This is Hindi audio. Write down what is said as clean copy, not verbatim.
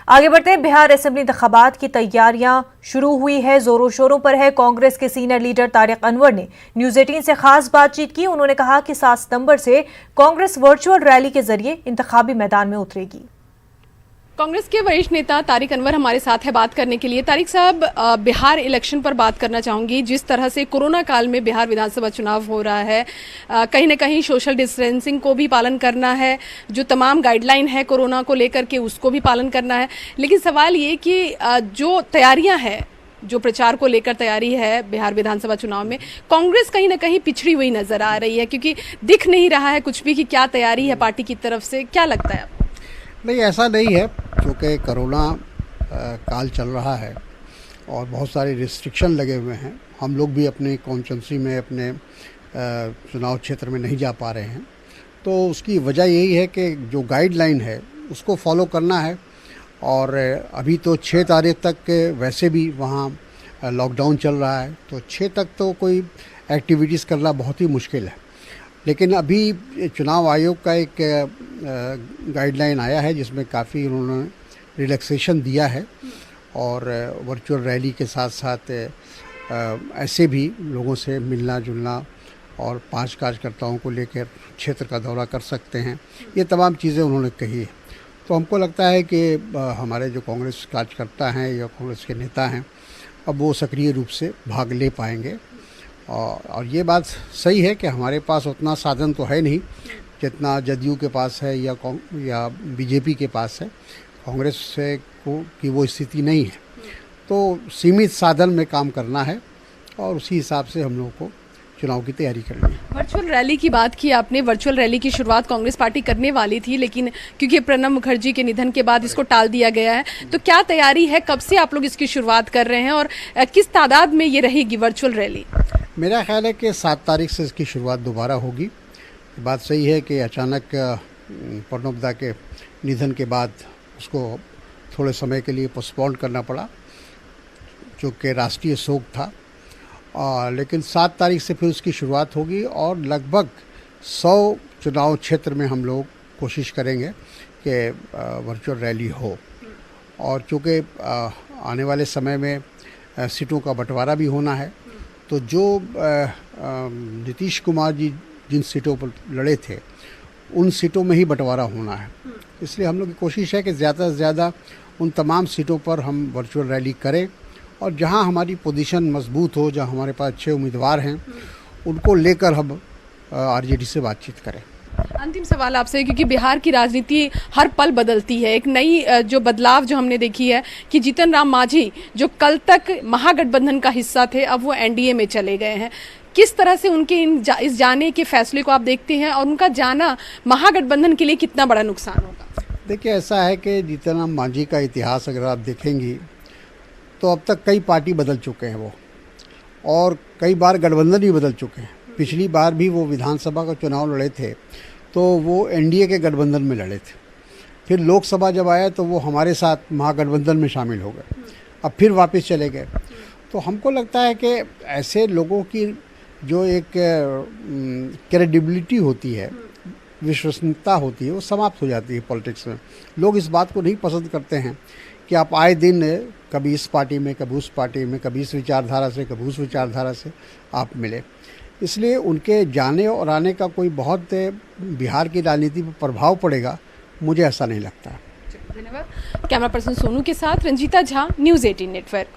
आगे बढ़ते हैं, बिहार असेंबली इंतखाबात की तैयारियां शुरू हुई है, जोरों शोरों पर है। कांग्रेस के सीनियर लीडर तारिक अनवर ने न्यूज 18 से खास बातचीत की। उन्होंने कहा कि 7 सितंबर से कांग्रेस वर्चुअल रैली के जरिए इंतखाबी मैदान में उतरेगी। कांग्रेस के वरिष्ठ नेता तारिक अनवर हमारे साथ है बात करने के लिए। तारिक साहब, बिहार इलेक्शन पर बात करना चाहूंगी। जिस तरह से कोरोना काल में बिहार विधानसभा चुनाव हो रहा है, कहीं ना कहीं सोशल डिस्टेंसिंग को भी पालन करना है, जो तमाम गाइडलाइन है कोरोना को लेकर के उसको भी पालन करना है। लेकिन सवाल ये कि जो तैयारियां हैं, जो प्रचार को लेकर तैयारी है बिहार विधानसभा चुनाव में, कांग्रेस कहीं ना कहीं पिछड़ी हुई नजर आ रही है, क्योंकि दिख नहीं रहा है कुछ भी कि क्या तैयारी है पार्टी की तरफ से। क्या लगता है आपको? नहीं, ऐसा नहीं है, क्योंकि कोरोना काल चल रहा है और बहुत सारे रिस्ट्रिक्शन लगे हुए हैं। हम लोग भी अपनी कॉन्स्टिट्यूंसी में, अपने चुनाव क्षेत्र में नहीं जा पा रहे हैं। तो उसकी वजह यही है कि जो गाइडलाइन है उसको फॉलो करना है। और अभी तो 6 तारीख तक वैसे भी वहाँ लॉकडाउन चल रहा है, तो 6 तक तो कोई एक्टिविटीज़ करना बहुत ही मुश्किल है। लेकिन अभी चुनाव आयोग का एक गाइडलाइन आया है जिसमें काफ़ी उन्होंने रिलैक्सेशन दिया है, और वर्चुअल रैली के साथ साथ ऐसे भी लोगों से मिलना जुलना और 5 कार्यकर्ताओं को लेकर क्षेत्र का दौरा कर सकते हैं। ये तमाम चीज़ें उन्होंने कही है। तो हमको लगता है कि हमारे जो कांग्रेस कार्यकर्ता हैं या कांग्रेस के नेता हैं, अब वो सक्रिय रूप से भाग ले पाएंगे। और ये बात सही है कि हमारे पास उतना साधन तो है नहीं जितना जदयू के पास है या बीजेपी के पास है। कांग्रेस से की वो स्थिति नहीं है, तो सीमित साधन में काम करना है और उसी हिसाब से हम लोगों को चुनाव की तैयारी करनी है। वर्चुअल रैली की बात की आपने। वर्चुअल रैली की शुरुआत कांग्रेस पार्टी करने वाली थी, लेकिन क्योंकि प्रणब मुखर्जी के निधन के बाद इसको टाल दिया गया है। तो क्या तैयारी है, कब से आप लोग इसकी शुरुआत कर रहे हैं और किस तादाद में ये रहेगी वर्चुअल रैली? मेरा ख्याल है कि 7 तारीख से इसकी शुरुआत दोबारा होगी। बात सही है कि अचानक प्रणब के निधन के बाद उसको थोड़े समय के लिए पोस्टपोन करना पड़ा, जो कि राष्ट्रीय शोक था। लेकिन 7 तारीख से फिर उसकी शुरुआत होगी और लगभग 100 चुनाव क्षेत्र में हम लोग कोशिश करेंगे कि वर्चुअल रैली हो। और चूँकि आने वाले समय में सीटों का बंटवारा भी होना है, तो जो नीतीश कुमार जी जिन सीटों पर लड़े थे उन सीटों में ही बंटवारा होना है। इसलिए हम लोग की कोशिश है कि ज़्यादा से ज़्यादा उन तमाम सीटों पर हम वर्चुअल रैली करें, और जहां हमारी पोजीशन मजबूत हो, जहां हमारे पास अच्छे उम्मीदवार हैं, उनको लेकर हम आरजेडी से बातचीत करें। अंतिम सवाल आपसे, क्योंकि बिहार की राजनीति हर पल बदलती है। एक नई जो बदलाव जो हमने देखी है कि जीतन राम मांझी जो कल तक महागठबंधन का हिस्सा थे, अब वो एनडीए में चले गए हैं। किस तरह से उनके इस जाने के फैसले को आप देखते हैं, और उनका जाना महागठबंधन के लिए कितना बड़ा नुकसान होगा? देखिए, ऐसा है कि जीतन राम मांझी का इतिहास अगर आप देखेंगी तो अब तक कई पार्टी बदल चुके हैं वो, और कई बार गठबंधन भी बदल चुके हैं। पिछली बार भी वो विधानसभा का चुनाव लड़े थे तो वो एनडीए के गठबंधन में लड़े थे। फिर लोकसभा जब आया तो वो हमारे साथ महागठबंधन में शामिल हो गए, अब फिर वापस चले गए। तो हमको लगता है कि ऐसे लोगों की जो एक क्रेडिबिलिटी होती है, विश्वसनीयता होती है, वो समाप्त हो जाती है पॉलिटिक्स में। लोग इस बात को नहीं पसंद करते हैं कि आप आए दिन कभी इस पार्टी में, कभी उस पार्टी में, कभी इस विचारधारा से, कभी उस विचारधारा से आप मिले। इसलिए उनके जाने और आने का कोई बहुत बिहार की राजनीति पर प्रभाव पड़ेगा, मुझे ऐसा नहीं लगता। धन्यवाद। कैमरा पर्सन सोनू के साथ रंजीता झा, न्यूज़ 18 नेटवर्क।